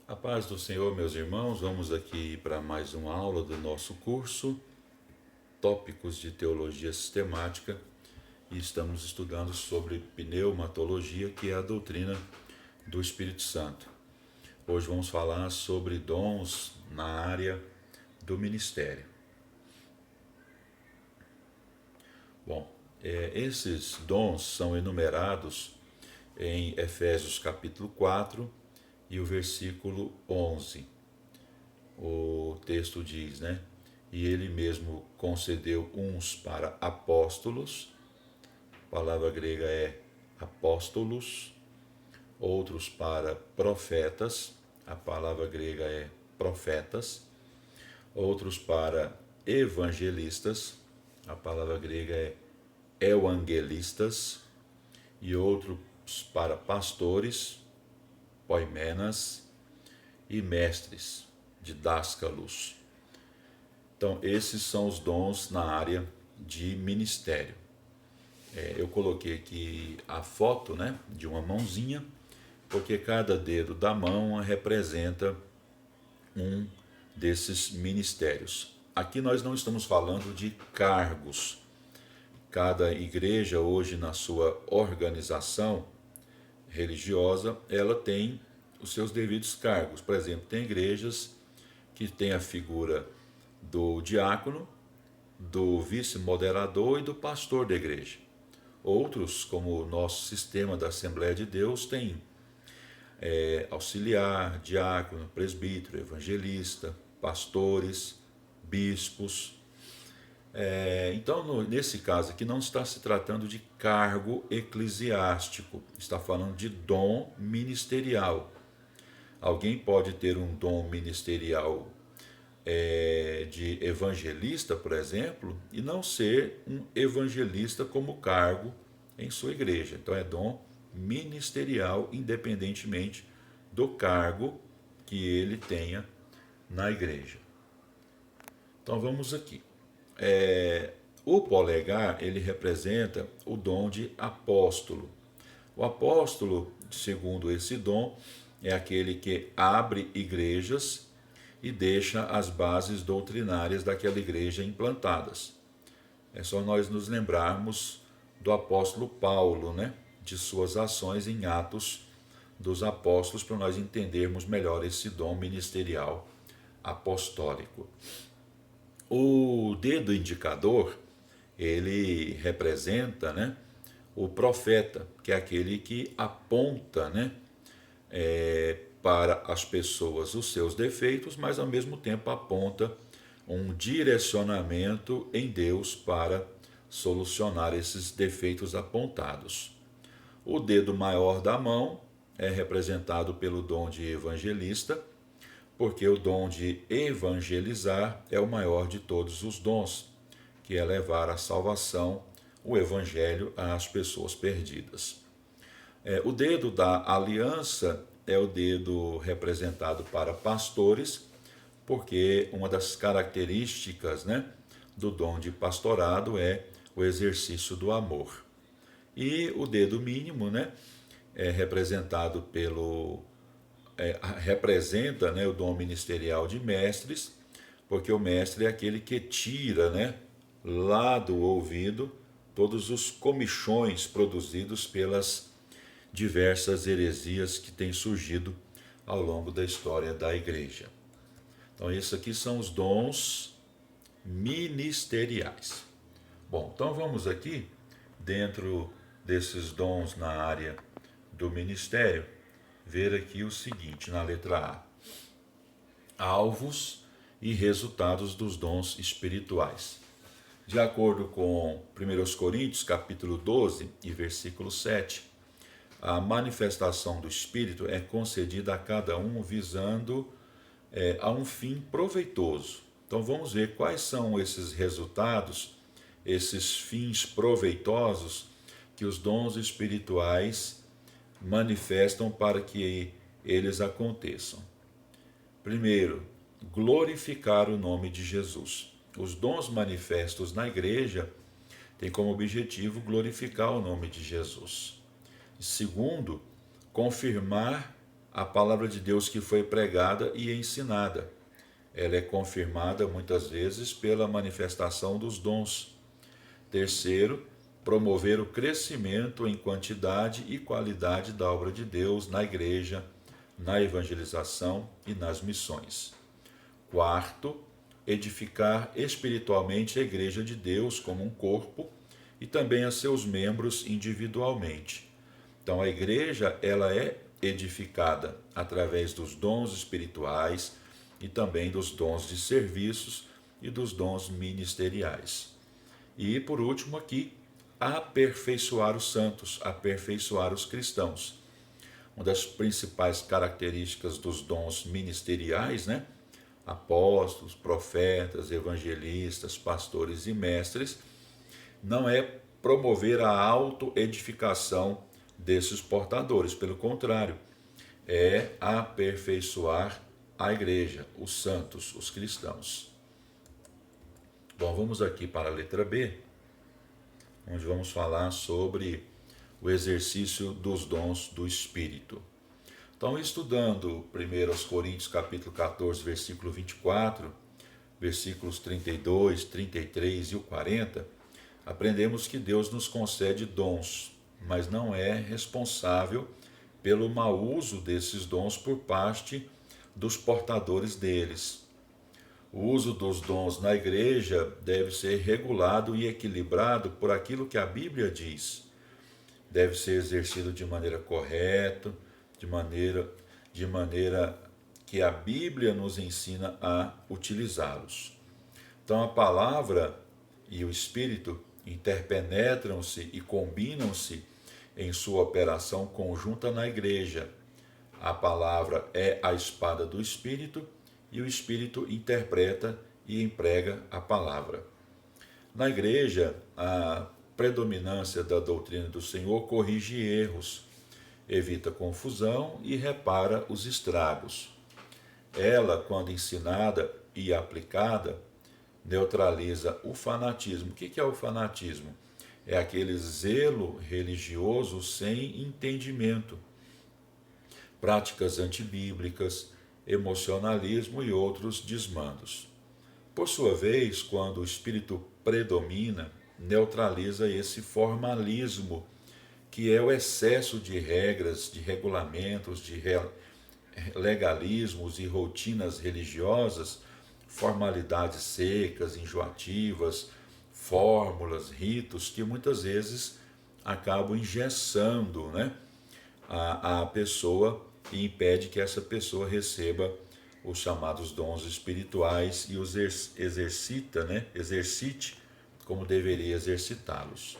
A paz do Senhor, meus irmãos, vamos aqui para mais uma aula do nosso curso Tópicos de Teologia Sistemática e estamos estudando sobre pneumatologia, que é a doutrina do Espírito Santo. Hoje vamos falar sobre dons na área do ministério. Bom, esses dons são enumerados em Efésios capítulo 4 e o versículo 11. O texto diz, né? E ele mesmo concedeu uns para apóstolos, a palavra grega é apóstolos, outros para profetas, a palavra grega é profetas, outros para evangelistas, a palavra grega é evangelistas, e outros para pastores, poimenas, e mestres, didáscalos. Então, esses são os dons na área de ministério. Eu coloquei aqui a foto, né, de uma mãozinha, porque cada dedo da mão representa um desses ministérios. Aqui nós não estamos falando de cargos. Cada igreja hoje, na sua organização religiosa, ela tem os seus devidos cargos. Por exemplo, tem igrejas que tem a figura do diácono, do vice-moderador e do pastor da igreja. Outros, como o nosso sistema da Assembleia de Deus, tem auxiliar, diácono, presbítero, evangelista, pastores, bispos. Então, nesse caso aqui, não está se tratando de cargo eclesiástico, está falando de dom ministerial. Alguém pode ter um dom ministerial de evangelista, por exemplo, e não ser um evangelista como cargo em sua igreja. Então é dom ministerial, independentemente do cargo que ele tenha na igreja. Então vamos aqui. O polegar, ele representa o dom de apóstolo. O apóstolo, segundo esse dom, é aquele que abre igrejas e deixa as bases doutrinárias daquela igreja implantadas. É só nós nos lembrarmos do apóstolo Paulo, né? De suas ações em Atos dos Apóstolos, para nós entendermos melhor esse dom ministerial apostólico. O dedo indicador, ele representa, né, o profeta, que é aquele que aponta, né, para as pessoas os seus defeitos, mas ao mesmo tempo aponta um direcionamento em Deus para solucionar esses defeitos apontados. O dedo maior da mão é representado pelo dom de evangelista, porque o dom de evangelizar é o maior de todos os dons, que é levar a salvação, o evangelho às pessoas perdidas. O dedo da aliança é o dedo representado para pastores, porque uma das características, né, do dom de pastorado é o exercício do amor. E o dedo mínimo, né, é representado representa, né, o dom ministerial de mestres, porque o mestre é aquele que tira, né, lá do ouvido todos os comichões produzidos pelas diversas heresias que têm surgido ao longo da história da igreja. Então, esses aqui são os dons ministeriais. Bom, então vamos aqui, dentro desses dons na área do ministério, ver aqui o seguinte, na letra A. Alvos e resultados dos dons espirituais. De acordo com 1 Coríntios, capítulo 12 e versículo 7, a manifestação do Espírito é concedida a cada um visando a um fim proveitoso. Então vamos ver quais são esses resultados, esses fins proveitosos que os dons espirituais manifestam para que eles aconteçam. Primeiro, glorificar o nome de Jesus. Os dons manifestos na igreja têm como objetivo glorificar o nome de Jesus. Segundo, confirmar a palavra de Deus que foi pregada e ensinada. Ela é confirmada muitas vezes pela manifestação dos dons. Terceiro, promover o crescimento em quantidade e qualidade da obra de Deus na igreja, na evangelização e nas missões. Quarto, edificar espiritualmente a igreja de Deus como um corpo e também a seus membros individualmente. Então a igreja, ela é edificada através dos dons espirituais e também dos dons de serviços e dos dons ministeriais. E por último aqui, aperfeiçoar os santos, aperfeiçoar os cristãos. Uma das principais características dos dons ministeriais, né? Apóstolos, profetas, evangelistas, pastores e mestres, não é promover a autoedificação desses portadores, pelo contrário, é aperfeiçoar a igreja, os santos, os cristãos. Bom, vamos aqui para a letra B, onde vamos falar sobre o exercício dos dons do Espírito. Então, estudando 1 Coríntios capítulo 14, versículo 24, versículos 32, 33 e o 40, aprendemos que Deus nos concede dons, mas não é responsável pelo mau uso desses dons por parte dos portadores deles. O uso dos dons na igreja deve ser regulado e equilibrado por aquilo que a Bíblia diz. Deve ser exercido de maneira correta, de maneira que a Bíblia nos ensina a utilizá-los. Então a palavra e o Espírito interpenetram-se e combinam-se em sua operação conjunta na igreja. A palavra é a espada do Espírito e o Espírito interpreta e emprega a palavra. Na igreja, a predominância da doutrina do Senhor corrige erros, evita confusão e repara os estragos. Ela, quando ensinada e aplicada, neutraliza o fanatismo. O que é o fanatismo? É aquele zelo religioso sem entendimento, práticas antibíblicas, emocionalismo e outros desmandos. Por sua vez, quando o espírito predomina, neutraliza esse formalismo, que é o excesso de regras, de regulamentos, de legalismos e rotinas religiosas, formalidades secas, enjoativas, fórmulas, ritos que muitas vezes acabam engessando, né, a pessoa e impede que essa pessoa receba os chamados dons espirituais e os exercite como deveria exercitá-los.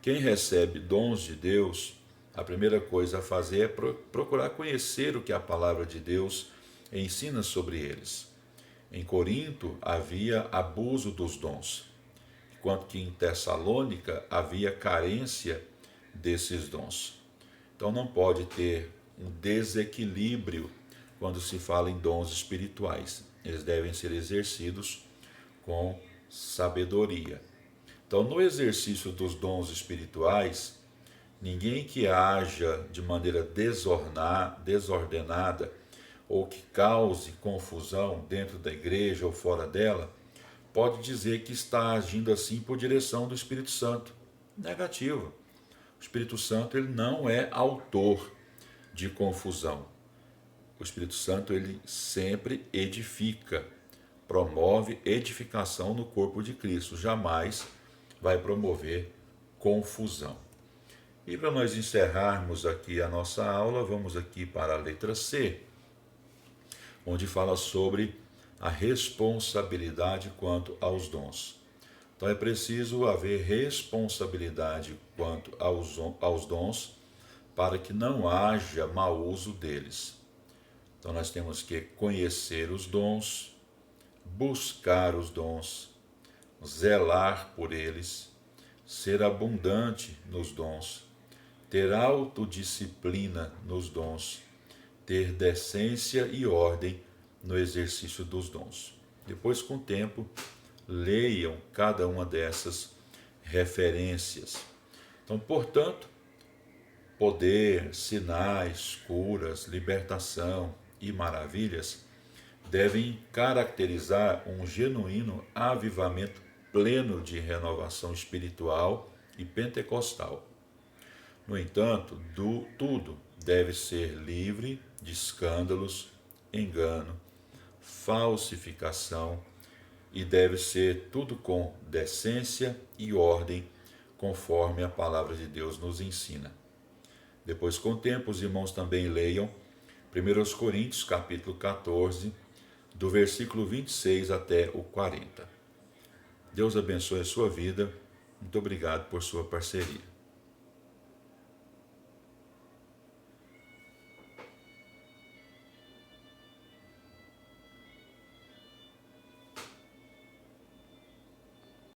Quem recebe dons de Deus, a primeira coisa a fazer é procurar conhecer o que a palavra de Deus ensina sobre eles. Em Corinto havia abuso dos dons, enquanto que em Tessalônica havia carência desses dons. Então não pode ter um desequilíbrio quando se fala em dons espirituais. Eles devem ser exercidos com sabedoria. Então, no exercício dos dons espirituais, ninguém que haja de maneira desordenada ou que cause confusão dentro da igreja ou fora dela, pode dizer que está agindo assim por direção do Espírito Santo. Negativo. O Espírito Santo ele não é autor de confusão. O Espírito Santo ele sempre edifica, promove edificação no corpo de Cristo, jamais vai promover confusão. E para nós encerrarmos aqui a nossa aula, vamos aqui para a letra C, onde fala sobre a responsabilidade quanto aos dons. Então é preciso haver responsabilidade quanto aos dons para que não haja mau uso deles. Então nós temos que conhecer os dons, buscar os dons, zelar por eles, ser abundante nos dons, ter autodisciplina nos dons, ter decência e ordem no exercício dos dons. Depois, com o tempo, leiam cada uma dessas referências. Então, portanto, poder, sinais, curas, libertação e maravilhas devem caracterizar um genuíno avivamento pleno de renovação espiritual e pentecostal. No entanto, tudo deve ser livre de escândalos, engano, falsificação e deve ser tudo com decência e ordem, conforme a palavra de Deus nos ensina. Depois, com o tempo, os irmãos também leiam 1 Coríntios, capítulo 14, do versículo 26 até o 40. Deus abençoe a sua vida. Muito obrigado por sua parceria.